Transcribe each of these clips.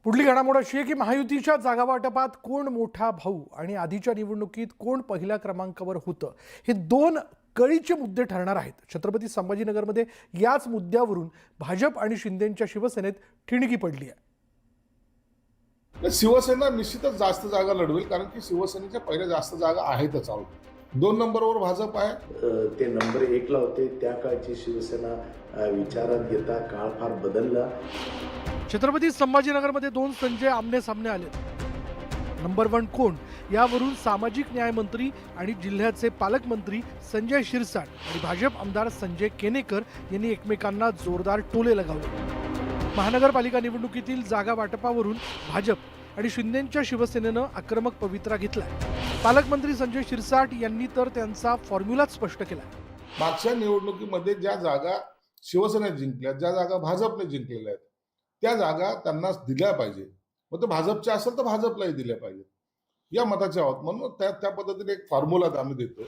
पुढली घडामोड अशी आहे की महायुतीच्या जागा वाटपात कोण मोठा भाऊ आणि आधीच्या निवडणुकीत कोण पहिल्या क्रमांकावर होतं, हे दोन कळीचे मुद्दे ठरणार आहेत. छत्रपती संभाजीनगरमध्ये याच मुद्द्यावरून भाजप आणि शिंदेंच्या शिवसेनेत ठिणगी पडली आहे. शिवसेना निश्चितच जास्त जागा लढवेल, कारण की शिवसेनेच्या पहिल्या जास्त जागा आहेतच. आहोत 2 नंबरवर भाजप आहे. ते नंबर 1 ला होते. त्या काळची शिवसेना विचारात घेता काळ फार बदलला. छत्रपती संभाजीनगरमध्ये दोन संजय आमने सामने आले. नंबर 1 कोण यावरून सामाजिक न्याय मंत्री आणि जिल्ह्याचे पालकमंत्री संजय शिरसाट आणि भाजप आमदार संजय केनेकर यांनी एकमेकांना जोरदार टोले लगावले. महानगरपालिका निवडणुकीतील जागा वाटपावरून भाजप आणि शिंदेंच्या शिवसेनेनं आक्रमक पवित्रा घेतलाय. पालकमंत्री संजय शिरसाट यांनी तर त्यांचा फॉर्म्युलाच स्पष्ट केलाय. मागच्या निवडणुकीमध्ये ज्या जागा शिवसेना जिंकल्या, ज्या जागा भाजपने जिंकलेल्या आहेत, त्या जागा त्यांना दिल्या पाहिजे. मग ते भाजपच्या असेल तर भाजपलाही दिल्या पाहिजे या मताचे आहोत. म्हणून त्या पद्धतीने एक फॉर्म्युला आम्ही देतोय.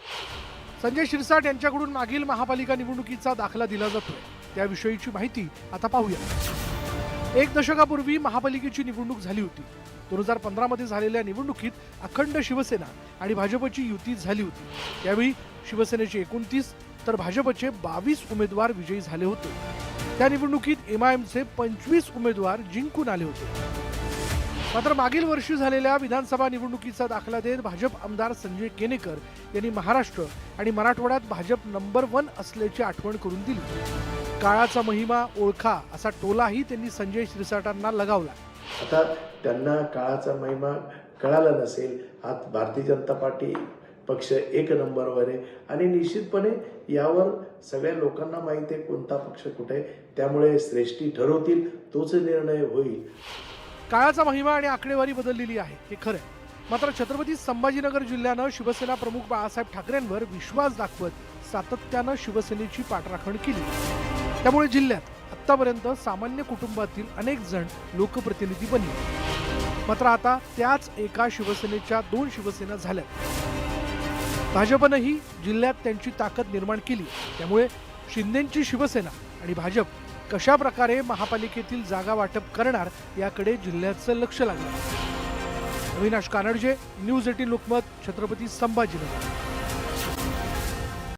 संजय शिरसाट यांच्याकडून मागील महापालिका निवडणुकीचा दाखला दिला जातोय. त्याविषयीची माहिती आता पाहूया. 1 दशकापूर्वी महापालिकेची निवडणूक झाली होती. 2015 मध्ये झालेल्या निवडणुकीत अखंड शिवसेना आणि भाजपची युती झाली होती. त्यावेळी शिवसेनेचे 29 तर भाजपचे 22 उमेदवार विजयी झाले होते. त्या निवडणुकीत MIMचे 25 उमेदवार जिंकून आले होते. मात्र मागील वर्षी झालेल्या विधानसभा निवडणुकीचा दाखला देत भाजप आमदार संजय केनेकर यांनी महाराष्ट्र आणि मराठवाड्यात भाजप नंबर 1 असल्याची आठवण करून दिली. काळाचा महिमा ओळखा असा टोलाही त्यांनी संजय शिरसाटांना लगावला. आता त्यांना काळाचा महिमा कळाला नसेल. आज भारतीय जनता पार्टी पक्ष 1 नंबरवर आहे आणि निश्चितपणे यावर सगळ्या लोकांना माहिती आहे कोणता पक्ष कुठे आहे. त्यामुळे श्रेष्ठी ठरवतील, तोच निर्णय होईल. काळाचा महिमा आणि आकडेवारी बदललेली आहे हे खरं आहे. मात्र छत्रपती संभाजीनगर जिल्ह्यानं शिवसेना प्रमुख बाळासाहेब ठाकरेंवर विश्वास दाखवत सातत्यानं शिवसेनेची पाठराखण केली. त्यामुळे जिल्ह्यात आतापर्यंत सामान्य कुटुंबातील अनेक जण लोकप्रतिनिधी बनले. मात्र आता त्याच एका शिवसेनेच्या 2 शिवसेना झाल्या. भाजपनंही जिल्ह्यात त्यांची ताकद निर्माण केली. त्यामुळे शिंदेंची शिवसेना आणि भाजप कशा प्रकारे महापालिकेतील जागा वाटप करणार याकडे जिल्ह्याचं लक्ष लागलं. अविनाश कानडजे, न्यूज 18 लोकमत, छत्रपती संभाजीनगर.